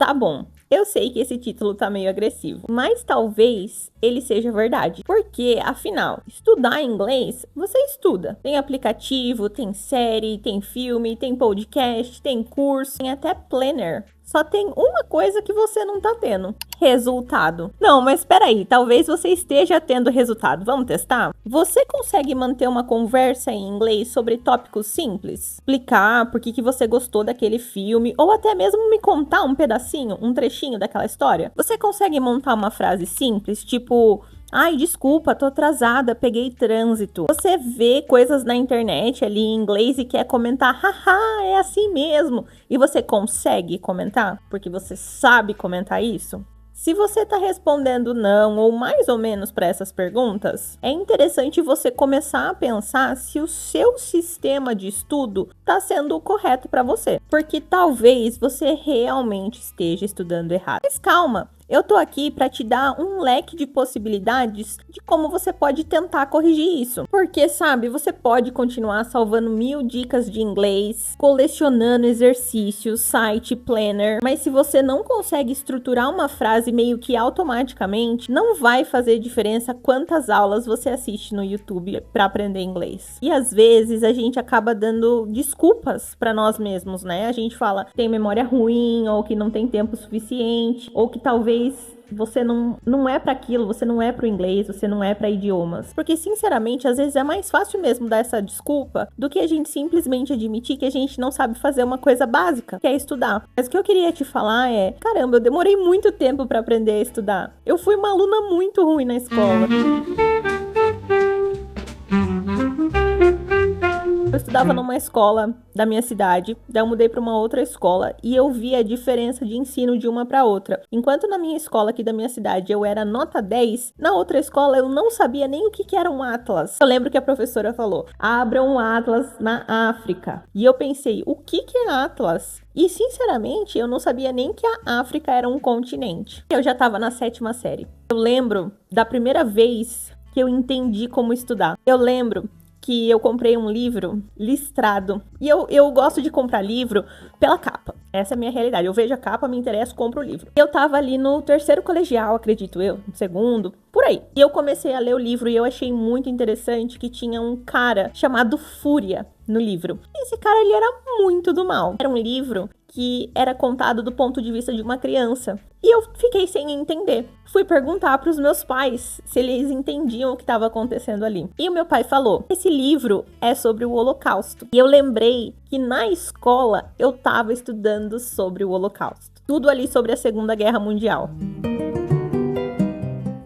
Tá bom, eu sei que esse título tá meio agressivo, mas talvez ele seja verdade. Porque, afinal, estudar inglês, você estuda. Tem aplicativo, tem série, tem filme, tem podcast, tem curso, tem até planner. Só tem uma coisa que você não tá tendo: resultado. Não, mas peraí, talvez você esteja tendo resultado. Vamos testar? Você consegue manter uma conversa em inglês sobre tópicos simples? Explicar por que você gostou daquele filme, ou até mesmo me contar um pedacinho, um trechinho daquela história? Você consegue montar uma frase simples, tipo: ai, desculpa, tô atrasada, peguei trânsito. Você vê coisas na internet ali em inglês e quer comentar: haha, é assim mesmo. E você consegue comentar? Porque você sabe comentar isso? Se você tá respondendo não ou mais ou menos para essas perguntas, é interessante você começar a pensar se o seu sistema de estudo tá sendo o correto para você. Porque talvez você realmente esteja estudando errado. Mas calma! Eu tô aqui para te dar um leque de possibilidades de como você pode tentar corrigir isso. Porque, sabe, você pode continuar salvando 1000 dicas de inglês, colecionando exercícios, site, planner, mas se você não consegue estruturar uma frase meio que automaticamente, não vai fazer diferença quantas aulas você assiste no YouTube para aprender inglês. E às vezes a gente acaba dando desculpas para nós mesmos, né? A gente fala que tem memória ruim, ou que não tem tempo suficiente, ou que talvez você não é para aquilo, você não é pro inglês, você não é para idiomas. Porque, sinceramente, às vezes é mais fácil mesmo dar essa desculpa do que a gente simplesmente admitir que a gente não sabe fazer uma coisa básica, que é estudar. Mas o que eu queria te falar é: caramba, eu demorei muito tempo para aprender a estudar. Eu fui uma aluna muito ruim na escola. Eu estudava numa escola da minha cidade, daí eu mudei para uma outra escola e eu vi a diferença de ensino de uma para outra. Enquanto na minha escola aqui da minha cidade eu era nota 10, na outra escola eu não sabia nem o que era um atlas. Eu lembro que a professora falou: abra um atlas na África. E eu pensei: o que é atlas? E, sinceramente, eu não sabia nem que a África era um continente. Eu já estava na 7ª série. Eu lembro da primeira vez que eu entendi como estudar. Eu lembro que eu comprei um livro listrado. E eu gosto de comprar livro pela capa. Essa é a minha realidade. Eu vejo a capa, me interessa, compro o livro. Eu tava ali no 3º colegial, acredito eu, no 2º, por aí. E eu comecei a ler o livro e eu achei muito interessante que tinha um cara chamado Fúria no livro. E esse cara, ele era muito do mal. Era um livro que era contado do ponto de vista de uma criança. E eu fiquei sem entender. Fui perguntar para os meus pais se eles entendiam o que estava acontecendo ali. E o meu pai falou: esse livro é sobre o Holocausto. E eu lembrei que na escola eu estava estudando sobre o Holocausto. Tudo ali sobre a Segunda Guerra Mundial.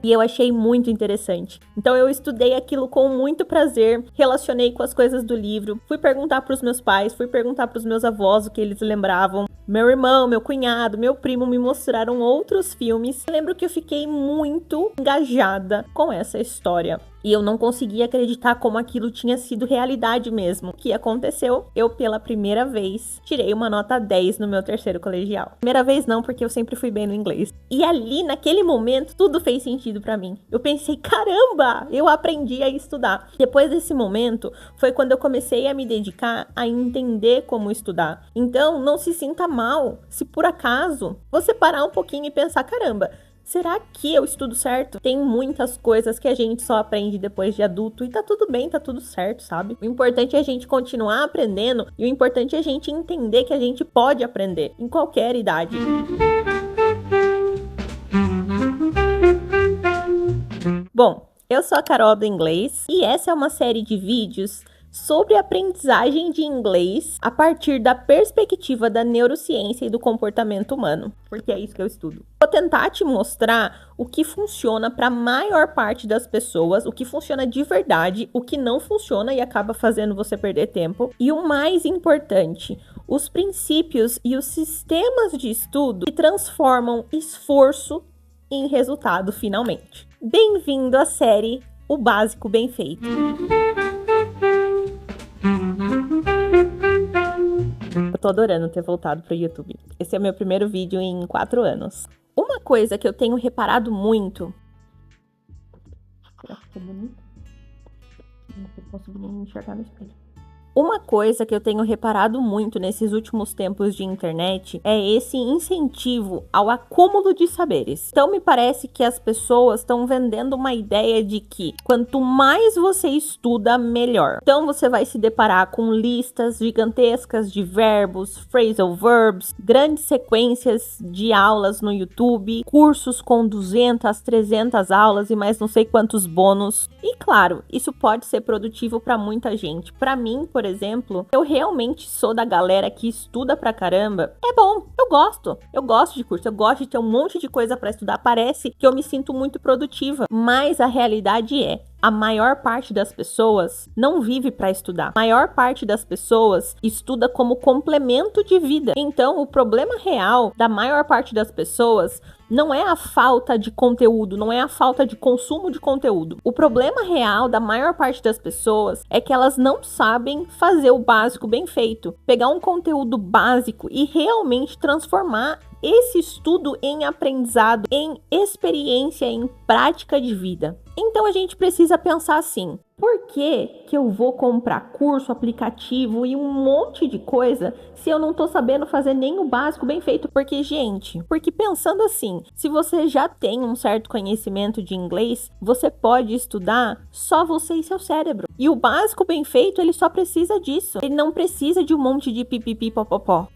E eu achei muito interessante. Então eu estudei aquilo com muito prazer, relacionei com as coisas do livro, fui perguntar para os meus pais, fui perguntar para os meus avós o que eles lembravam. Meu irmão, meu cunhado, meu primo me mostraram outros filmes. Eu lembro que eu fiquei muito engajada com essa história. E eu não conseguia acreditar como aquilo tinha sido realidade mesmo. O que aconteceu? Eu, pela primeira vez, tirei uma nota 10 no meu 3º colegial. Primeira vez não, porque eu sempre fui bem no inglês. E ali, naquele momento, tudo fez sentido pra mim. Eu pensei: caramba, eu aprendi a estudar. Depois desse momento, foi quando eu comecei a me dedicar a entender como estudar. Então, não se sinta mal se por acaso você parar um pouquinho e pensar: caramba, será que eu estudo certo? Tem muitas coisas que a gente só aprende depois de adulto e tá tudo bem, tá tudo certo, sabe? O importante é a gente continuar aprendendo e o importante é a gente entender que a gente pode aprender em qualquer idade. Bom, eu sou a Carol do Inglês e essa é uma série de vídeos sobre aprendizagem de inglês a partir da perspectiva da neurociência e do comportamento humano, porque é isso que eu estudo. Vou tentar te mostrar o que funciona para a maior parte das pessoas, o que funciona de verdade, o que não funciona e acaba fazendo você perder tempo, e o mais importante, os princípios e os sistemas de estudo que transformam esforço em resultado finalmente. Bem-vindo à série O Básico Bem Feito. Eu tô adorando ter voltado pro YouTube. Esse é o meu primeiro vídeo em 4 anos. Uma coisa que eu tenho reparado muito... Será que tá bonito? Não tô conseguindo me enxergar no espelho. Uma coisa que eu tenho reparado muito nesses últimos tempos de internet é esse incentivo ao acúmulo de saberes. Então me parece que as pessoas estão vendendo uma ideia de que quanto mais você estuda, melhor. Então você vai se deparar com listas gigantescas de verbos, phrasal verbs, grandes sequências de aulas no YouTube, cursos com 200, 300 aulas e mais não sei quantos bônus. E claro, isso pode ser produtivo para muita gente. Para mim, por exemplo, eu realmente sou da galera que estuda pra caramba. É bom, eu gosto de curso, eu gosto de ter um monte de coisa para estudar, parece que eu me sinto muito produtiva, mas a realidade é, a maior parte das pessoas não vive para estudar. A maior parte das pessoas estuda como complemento de vida. Então, o problema real da maior parte das pessoas não é a falta de conteúdo, não é a falta de consumo de conteúdo. O problema real da maior parte das pessoas é que elas não sabem fazer o básico bem feito. Pegar um conteúdo básico e realmente transformar esse estudo em aprendizado, em experiência, em prática de vida. Então a gente precisa pensar assim: por que eu vou comprar curso, aplicativo e um monte de coisa se eu não tô sabendo fazer nem o básico bem feito? Porque pensando assim, se você já tem um certo conhecimento de inglês, você pode estudar só você e seu cérebro. E o básico bem feito, ele só precisa disso. Ele não precisa de um monte de pipipi popopó.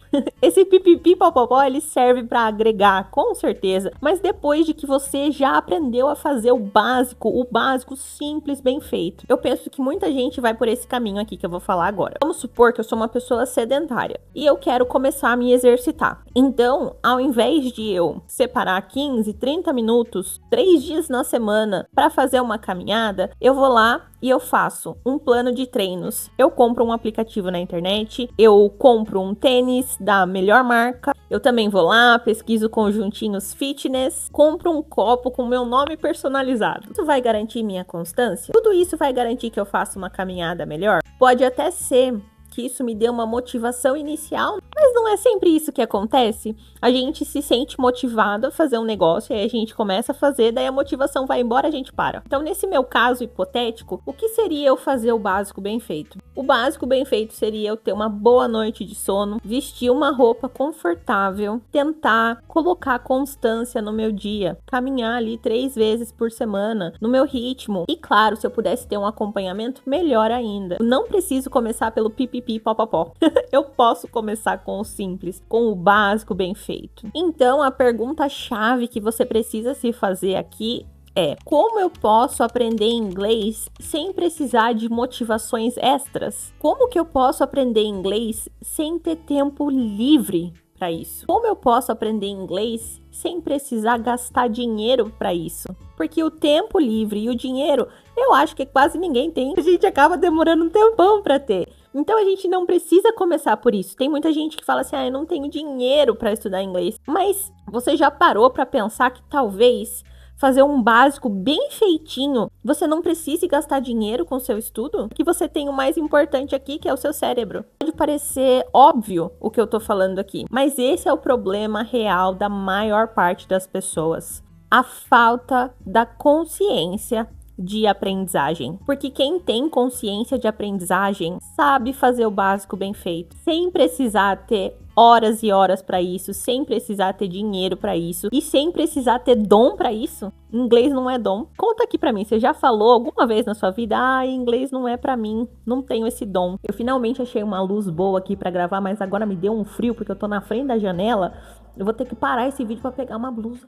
Esse pipipi popopó, ele serve para agregar, com certeza. Mas depois de que você já aprendeu a fazer o básico simples, bem feito. Eu penso que muita gente vai por esse caminho aqui que eu vou falar agora. Vamos supor que eu sou uma pessoa sedentária e eu quero começar a me exercitar. Então, ao invés de eu separar 15, 30 minutos, 3 dias na semana para fazer uma caminhada, eu vou lá e eu faço um plano de treinos. Eu compro um aplicativo na internet, eu compro um tênis da melhor marca, eu também vou lá, pesquiso conjuntinhos fitness, compro um copo com meu nome personalizado. Isso vai garantir minha constância? Tudo isso vai garantir que eu faça uma caminhada melhor? Pode até ser que isso me dê uma motivação inicial, mas não é sempre isso que acontece. A gente se sente motivado a fazer um negócio, aí a gente começa a fazer, daí a motivação vai embora, a gente para. Então, nesse meu caso hipotético, o que seria eu fazer o básico bem feito? O básico bem feito seria eu ter uma boa noite de sono, vestir uma roupa confortável, tentar colocar constância no meu dia, caminhar ali 3 vezes por semana, no meu ritmo. E claro, se eu pudesse ter um acompanhamento, melhor ainda. Eu não preciso começar pelo pipipi popopó. Eu posso começar com o simples, com o básico bem feito. Então, a pergunta-chave que você precisa se fazer aqui é: como eu posso aprender inglês sem precisar de motivações extras? Como que eu posso aprender inglês sem ter tempo livre para isso? Como eu posso aprender inglês sem precisar gastar dinheiro para isso? Porque o tempo livre e o dinheiro, eu acho que quase ninguém tem. A gente acaba demorando um tempão para ter. Então a gente não precisa começar por isso. Tem muita gente que fala assim: eu não tenho dinheiro para estudar inglês. Mas você já parou para pensar que talvez fazer um básico bem feitinho, você não precise gastar dinheiro com o seu estudo? Que você tem o mais importante aqui, que é o seu cérebro. Pode parecer óbvio o que eu tô falando aqui, mas esse é o problema real da maior parte das pessoas. A falta da consciência de aprendizagem. Porque quem tem consciência de aprendizagem sabe fazer o básico bem feito, sem precisar ter horas e horas para isso, sem precisar ter dinheiro para isso e sem precisar ter dom para isso. Inglês não é dom. Conta aqui para mim, você já falou alguma vez na sua vida: inglês não é para mim, não tenho esse dom. Eu finalmente achei uma luz boa aqui para gravar, mas agora me deu um frio porque eu tô na frente da janela. Eu vou ter que parar esse vídeo para pegar uma blusa.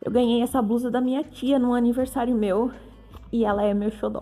Eu ganhei essa blusa da minha tia no aniversário meu e ela é meu xodó.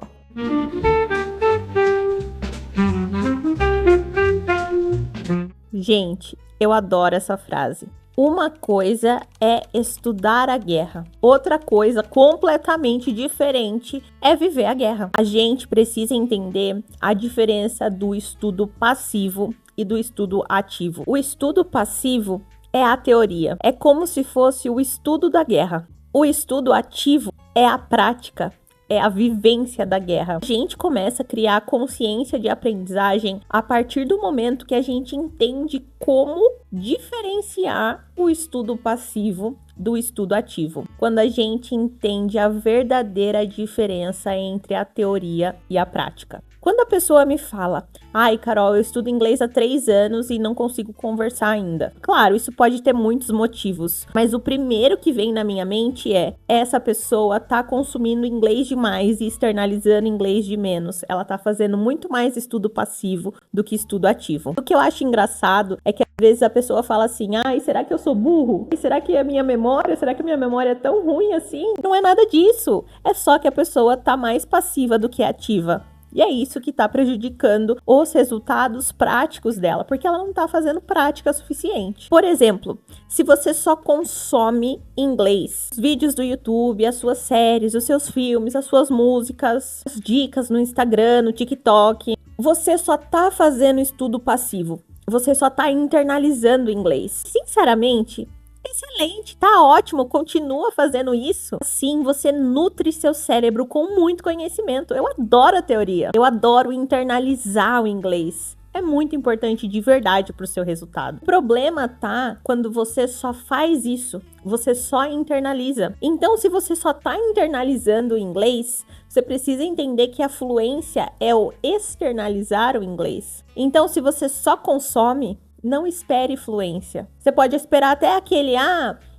Gente, eu adoro essa frase. Uma coisa é estudar a guerra, outra coisa completamente diferente é viver a guerra. A gente precisa entender a diferença do estudo passivo e do estudo ativo. O estudo passivo é a teoria, é como se fosse o estudo da guerra. O estudo ativo é a prática, é a vivência da guerra. A gente começa a criar consciência de aprendizagem a partir do momento que a gente entende como diferenciar o estudo passivo do estudo ativo. Quando a gente entende a verdadeira diferença entre a teoria e a prática. Quando a pessoa me fala, ai, Carol, eu estudo inglês há 3 anos e não consigo conversar ainda. Claro, isso pode ter muitos motivos, mas o primeiro que vem na minha mente é, essa pessoa tá consumindo inglês demais e externalizando inglês de menos. Ela tá fazendo muito mais estudo passivo do que estudo ativo. O que eu acho engraçado é que às vezes a pessoa fala assim, ai, será que eu sou burro? Será que a minha memória, será que a minha memória é tão ruim assim? Não é nada disso. É só que a pessoa tá mais passiva do que ativa. E é isso que está prejudicando os resultados práticos dela, porque ela não está fazendo prática suficiente. Por exemplo, se você só consome inglês, os vídeos do YouTube, as suas séries, os seus filmes, as suas músicas, as dicas no Instagram, no TikTok, você só está fazendo estudo passivo. Você só está internalizando o inglês. Sinceramente, excelente, tá ótimo, continua fazendo isso. Assim, você nutre seu cérebro com muito conhecimento. Eu adoro a teoria, eu adoro internalizar o inglês. É muito importante de verdade para o seu resultado. O problema tá quando você só faz isso, você só internaliza. Então, se você só tá internalizando o inglês, você precisa entender que a fluência é o externalizar o inglês. Então, se você só consome, não espere fluência. Você pode esperar até aquele,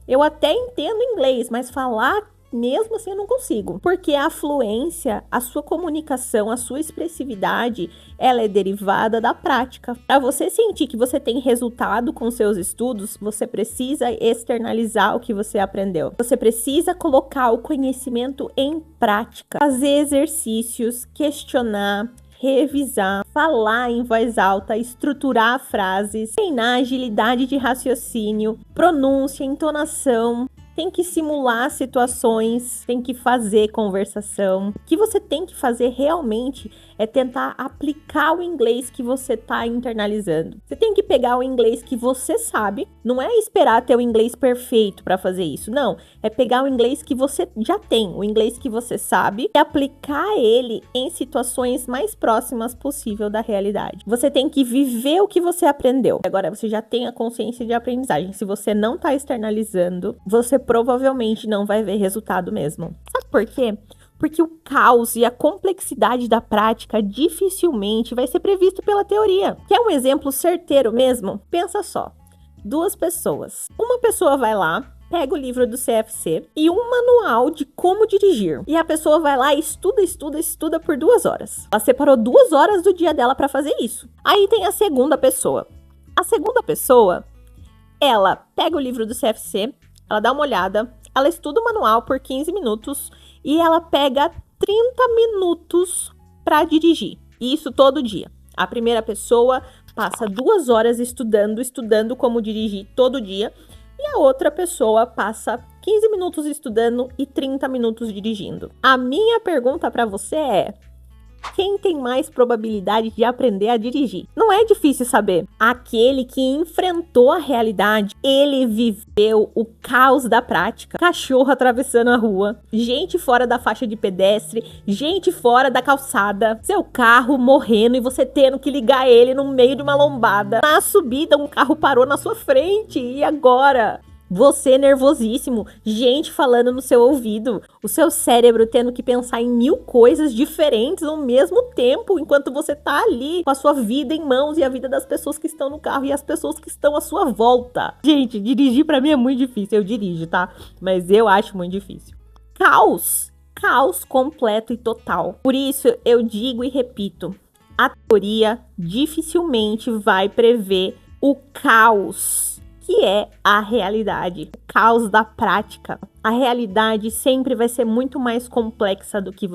eu até entendo inglês, mas falar mesmo assim eu não consigo. Porque a fluência, a sua comunicação, a sua expressividade, ela é derivada da prática. Para você sentir que você tem resultado com seus estudos, você precisa externalizar o que você aprendeu. Você precisa colocar o conhecimento em prática, fazer exercícios, questionar, revisar, falar em voz alta, estruturar frases, treinar agilidade de raciocínio, pronúncia, entonação. Tem que simular situações, tem que fazer conversação. O que você tem que fazer realmente é tentar aplicar o inglês que você está internalizando. Você tem que pegar o inglês que você sabe, não é esperar ter o inglês perfeito para fazer isso, não. É pegar o inglês que você já tem, o inglês que você sabe, e aplicar ele em situações mais próximas possível da realidade. Você tem que viver o que você aprendeu. Agora você já tem a consciência de aprendizagem. Se você não está externalizando, você provavelmente não vai ver resultado mesmo. Sabe por quê? Porque o caos e a complexidade da prática dificilmente vai ser previsto pela teoria. Quer um exemplo certeiro mesmo? Pensa só. 2 pessoas. Uma pessoa vai lá, pega o livro do CFC e um manual de como dirigir. E a pessoa vai lá e estuda por 2 horas. Ela separou 2 horas do dia dela para fazer isso. Aí tem a segunda pessoa. A segunda pessoa, ela pega o livro do CFC, ela dá uma olhada, ela estuda o manual por 15 minutos e ela pega 30 minutos para dirigir. E isso todo dia. A primeira pessoa passa 2 horas estudando como dirigir todo dia. E a outra pessoa passa 15 minutos estudando e 30 minutos dirigindo. A minha pergunta para você é: quem tem mais probabilidade de aprender a dirigir? Não é difícil saber. Aquele que enfrentou a realidade, ele viveu o caos da prática. Cachorro atravessando a rua, gente fora da faixa de pedestre, gente fora da calçada, seu carro morrendo e você tendo que ligar ele no meio de uma lombada. Na subida, um carro parou na sua frente. E agora? Você nervosíssimo, gente falando no seu ouvido, o seu cérebro tendo que pensar em 1000 coisas diferentes ao mesmo tempo, enquanto você tá ali com a sua vida em mãos e a vida das pessoas que estão no carro e as pessoas que estão à sua volta. Gente, dirigir pra mim é muito difícil, eu dirijo, tá? Mas eu acho muito difícil. Caos completo e total. Por isso eu digo e repito, a teoria dificilmente vai prever o caos que é a realidade, o caos da prática. A realidade sempre vai ser muito mais complexa do que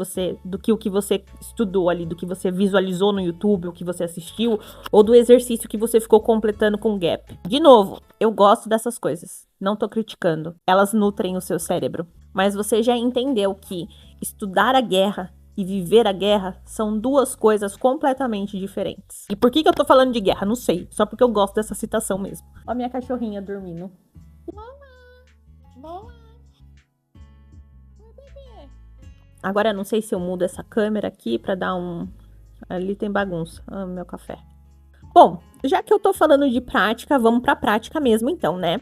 o que você estudou ali, do que você visualizou no YouTube, o que você assistiu, ou do exercício que você ficou completando com gap. De novo, eu gosto dessas coisas, não tô criticando. Elas nutrem o seu cérebro. Mas você já entendeu que estudar a guerra e viver a guerra são 2 coisas completamente diferentes. E por que eu tô falando de guerra? Não sei. Só porque eu gosto dessa citação mesmo. Ó a minha cachorrinha dormindo. Boa. Oi, bebê. Agora eu não sei se eu mudo essa câmera aqui pra dar um... Ali tem bagunça. Ah, meu café. Bom, já que eu tô falando de prática, vamos pra prática mesmo então, né?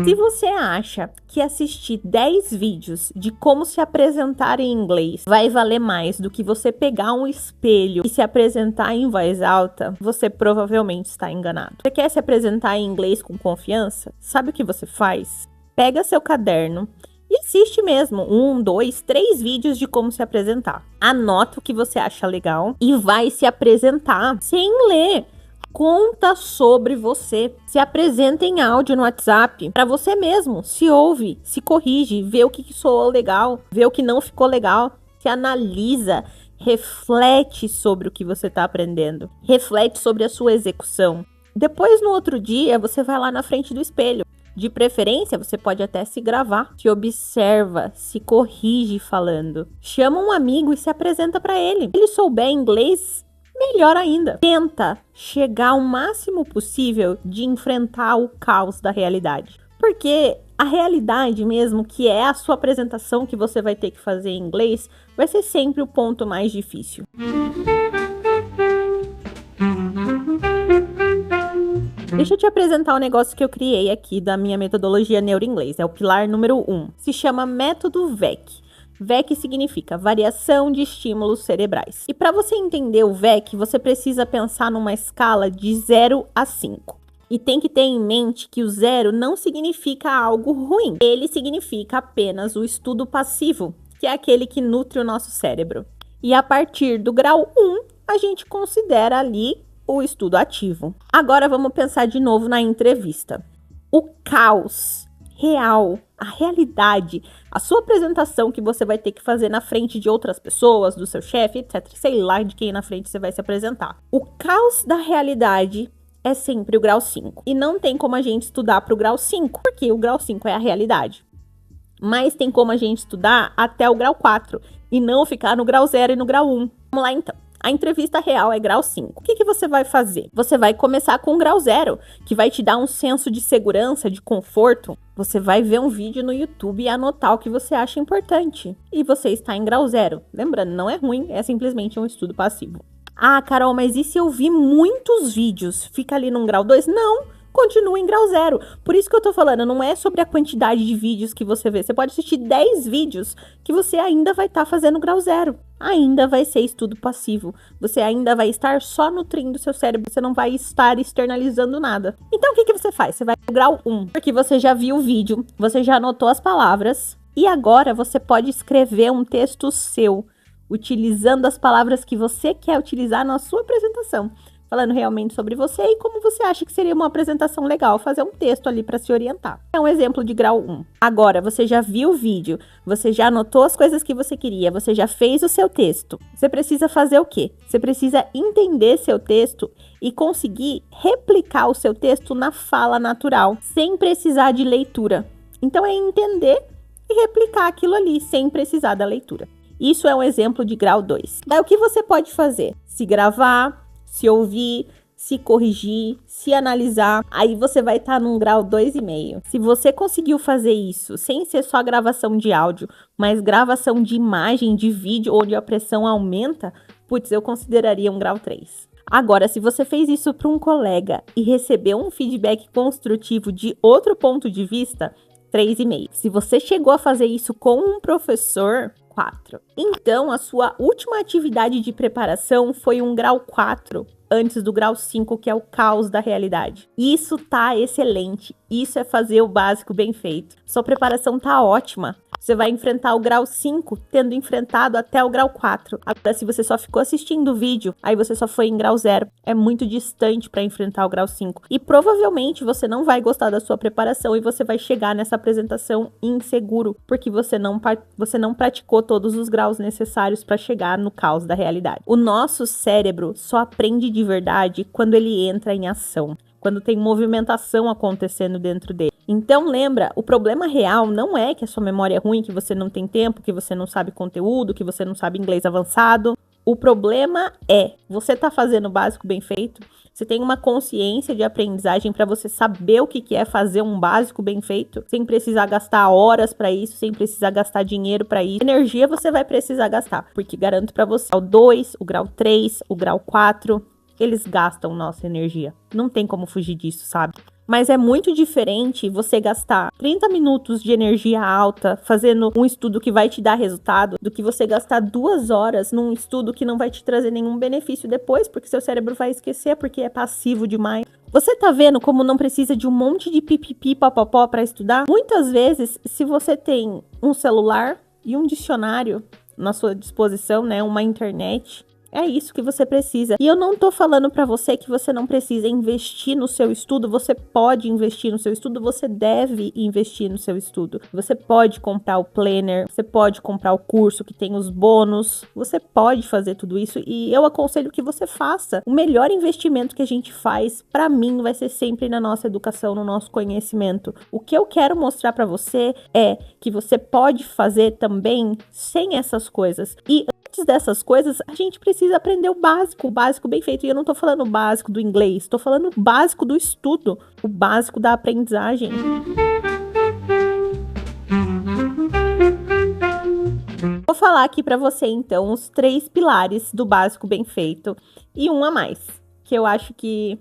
Se você acha que assistir 10 vídeos de como se apresentar em inglês vai valer mais do que você pegar um espelho e se apresentar em voz alta, você provavelmente está enganado. Você quer se apresentar em inglês com confiança? Sabe o que você faz? Pega seu caderno e assiste mesmo 1, 2, 3 vídeos de como se apresentar. Anota o que você acha legal e vai se apresentar sem ler. Conta sobre você. Se apresenta em áudio no WhatsApp para você mesmo. Se ouve, se corrige, vê o que soou legal, vê o que não ficou legal. Se analisa, reflete sobre o que você está aprendendo. Reflete sobre a sua execução. Depois, no outro dia, você vai lá na frente do espelho. De preferência, você pode até se gravar, se observa, se corrige falando. Chama um amigo e se apresenta para ele. Se ele souber inglês, melhor ainda. Tenta chegar o máximo possível de enfrentar o caos da realidade. Porque a realidade mesmo, que é a sua apresentação que você vai ter que fazer em inglês, vai ser sempre o ponto mais difícil. Deixa eu te apresentar um negócio que eu criei aqui da minha metodologia neuroinglês. É o pilar número 1. Se chama método VEC. VEC significa variação de estímulos cerebrais. E para você entender o VEC, você precisa pensar numa escala de 0 a 5. E tem que ter em mente que o 0 não significa algo ruim. Ele significa apenas o estudo passivo, que é aquele que nutre o nosso cérebro. E a partir do grau 1, a gente considera ali o estudo ativo. Agora vamos pensar de novo na entrevista. O caos real, a realidade, a sua apresentação que você vai ter que fazer na frente de outras pessoas, do seu chefe, etc. Sei lá de quem na frente você vai se apresentar. O caos da realidade é sempre o grau 5. E não tem como a gente estudar para o grau 5, porque o grau 5 é a realidade. Mas tem como a gente estudar até o grau 4 e não ficar no grau 0 e no grau 1. Vamos lá então. A entrevista real é grau 5. O que você vai fazer? Você vai começar com o grau 0, que vai te dar um senso de segurança, de conforto. Você vai ver um vídeo no YouTube e anotar o que você acha importante. E você está em grau 0. Lembrando, não é ruim, é simplesmente um estudo passivo. Ah, Carol, mas e se eu vi muitos vídeos? Fica ali num grau 2? Não! Continua em grau 0. Por isso que eu tô falando, não é sobre a quantidade de vídeos que você vê. Você pode assistir 10 vídeos que você ainda vai estar fazendo grau 0. Ainda vai ser estudo passivo. Você ainda vai estar só nutrindo seu cérebro. Você não vai estar externalizando nada. Então, o que você faz? Você vai pro grau 1. Porque você já viu o vídeo, você já anotou as palavras. E agora você pode escrever um texto seu, utilizando as palavras que você quer utilizar na sua apresentação. Falando realmente sobre você e como você acha que seria uma apresentação legal, fazer um texto ali para se orientar. É um exemplo de grau 1. Agora, você já viu o vídeo, você já anotou as coisas que você queria, você já fez o seu texto. Você precisa fazer o quê? Você precisa entender seu texto e conseguir replicar o seu texto na fala natural, sem precisar de leitura. Então, é entender e replicar aquilo ali, sem precisar da leitura. Isso é um exemplo de grau 2. Daí, o que você pode fazer? Se gravar, se ouvir, se corrigir, se analisar, aí você vai estar num grau 2,5. Se você conseguiu fazer isso sem ser só gravação de áudio, mas gravação de imagem, de vídeo, onde a pressão aumenta, putz, eu consideraria um grau 3. Agora, se você fez isso para um colega e recebeu um feedback construtivo de outro ponto de vista, 3,5. Se você chegou a fazer isso com um professor, 4. Então, a sua última atividade de preparação foi um grau 4, antes do grau 5, que é o caos da realidade. Isso tá excelente. Isso é fazer o básico bem feito. Sua preparação tá ótima. Você vai enfrentar o grau 5, tendo enfrentado até o grau 4. Agora, se você só ficou assistindo o vídeo, aí você só foi em grau 0. É muito distante para enfrentar o grau 5. E provavelmente você não vai gostar da sua preparação e você vai chegar nessa apresentação inseguro, porque você não praticou todos os graus necessários para chegar no caos da realidade. O nosso cérebro só aprende de verdade quando ele entra em ação, quando tem movimentação acontecendo dentro dele. Então lembra, o problema real não é que a sua memória é ruim, que você não tem tempo, que você não sabe conteúdo, que você não sabe inglês avançado. O problema é, você tá fazendo o básico bem feito? Você tem uma consciência de aprendizagem para você saber o que é fazer um básico bem feito, sem precisar gastar horas para isso, sem precisar gastar dinheiro para isso. Energia você vai precisar gastar, porque garanto para você, o grau 2, o grau 3, o grau 4, eles gastam nossa energia. Não tem como fugir disso, sabe? Mas é muito diferente você gastar 30 minutos de energia alta fazendo um estudo que vai te dar resultado do que você gastar 2 horas num estudo que não vai te trazer nenhum benefício depois, porque seu cérebro vai esquecer, porque é passivo demais. Você tá vendo como não precisa de um monte de pipipi papapó para estudar? Muitas vezes, se você tem um celular e um dicionário na sua disposição, né, uma internet, é isso que você precisa. E eu não tô falando pra você que você não precisa investir no seu estudo. Você pode investir no seu estudo, você deve investir no seu estudo. Você pode comprar o planner, você pode comprar o curso que tem os bônus. Você pode fazer tudo isso e eu aconselho que você faça. O melhor investimento que a gente faz, pra mim, vai ser sempre na nossa educação, no nosso conhecimento. O que eu quero mostrar pra você é que você pode fazer também sem essas coisas. E antes dessas coisas, a gente precisa aprender o básico bem feito. E eu não tô falando o básico do inglês, tô falando o básico do estudo, o básico da aprendizagem. Vou falar aqui pra você, então, os 3 pilares do básico bem feito e um a mais, que eu acho que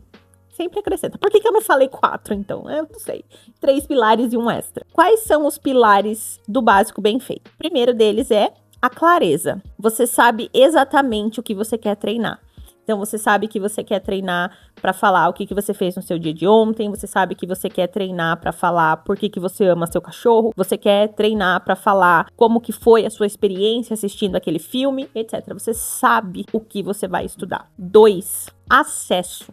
sempre acrescenta. Por que eu não falei 4, então? Eu não sei. 3 pilares e um extra. Quais são os pilares do básico bem feito? O primeiro deles é a clareza. Você sabe exatamente o que você quer treinar. Então, você sabe que você quer treinar para falar o que você fez no seu dia de ontem. Você sabe que você quer treinar para falar por que você ama seu cachorro. Você quer treinar para falar como que foi a sua experiência assistindo aquele filme, etc. Você sabe o que você vai estudar. 2. Acesso.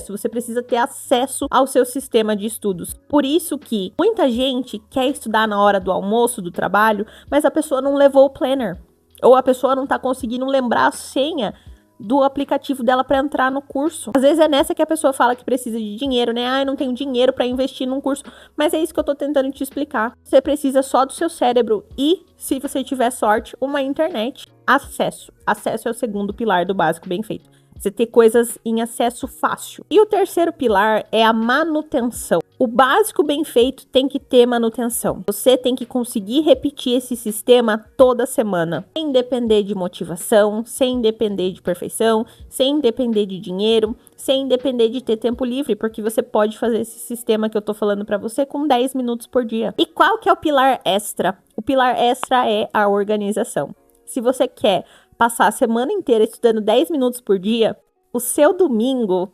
Você precisa ter acesso ao seu sistema de estudos. Por isso que muita gente quer estudar na hora do almoço, do trabalho, mas a pessoa não levou o planner. Ou a pessoa não tá conseguindo lembrar a senha do aplicativo dela para entrar no curso. Às vezes é nessa que a pessoa fala que precisa de dinheiro, né? Eu não tenho dinheiro para investir num curso. Mas é isso que eu tô tentando te explicar. Você precisa só do seu cérebro e, se você tiver sorte, uma internet. Acesso. Acesso é o segundo pilar do básico bem feito. Você ter coisas em acesso fácil. E o terceiro pilar é a manutenção. O básico bem feito tem que ter manutenção. Você tem que conseguir repetir esse sistema toda semana, sem depender de motivação, sem depender de perfeição, sem depender de dinheiro, sem depender de ter tempo livre, porque você pode fazer esse sistema que eu tô falando pra você com 10 minutos por dia. E qual que é o pilar extra? O pilar extra é a organização. Se você quer passar a semana inteira estudando 10 minutos por dia, o seu domingo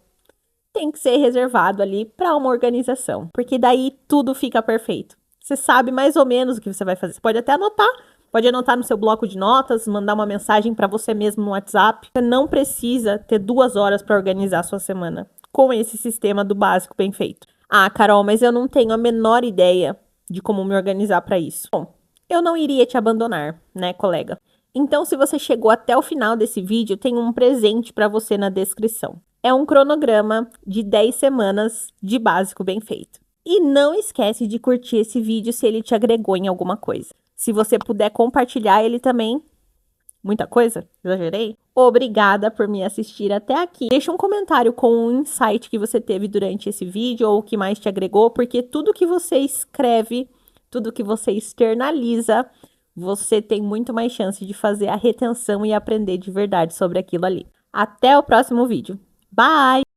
tem que ser reservado ali para uma organização, porque daí tudo fica perfeito. Você sabe mais ou menos o que você vai fazer. Você pode até anotar, pode anotar no seu bloco de notas, mandar uma mensagem para você mesmo no WhatsApp. Você não precisa ter 2 horas para organizar a sua semana com esse sistema do básico bem feito. Ah, Carol, mas eu não tenho a menor ideia de como me organizar para isso. Bom, eu não iria te abandonar, né, colega? Então, se você chegou até o final desse vídeo, tem um presente para você na descrição. É um cronograma de 10 semanas de básico bem feito. E não esquece de curtir esse vídeo se ele te agregou em alguma coisa. Se você puder compartilhar ele também. Muita coisa? Exagerei? Obrigada por me assistir até aqui. Deixa um comentário com um insight que você teve durante esse vídeo ou o que mais te agregou, porque tudo que você escreve, tudo que você externaliza, você tem muito mais chance de fazer a retenção e aprender de verdade sobre aquilo ali. Até o próximo vídeo. Bye!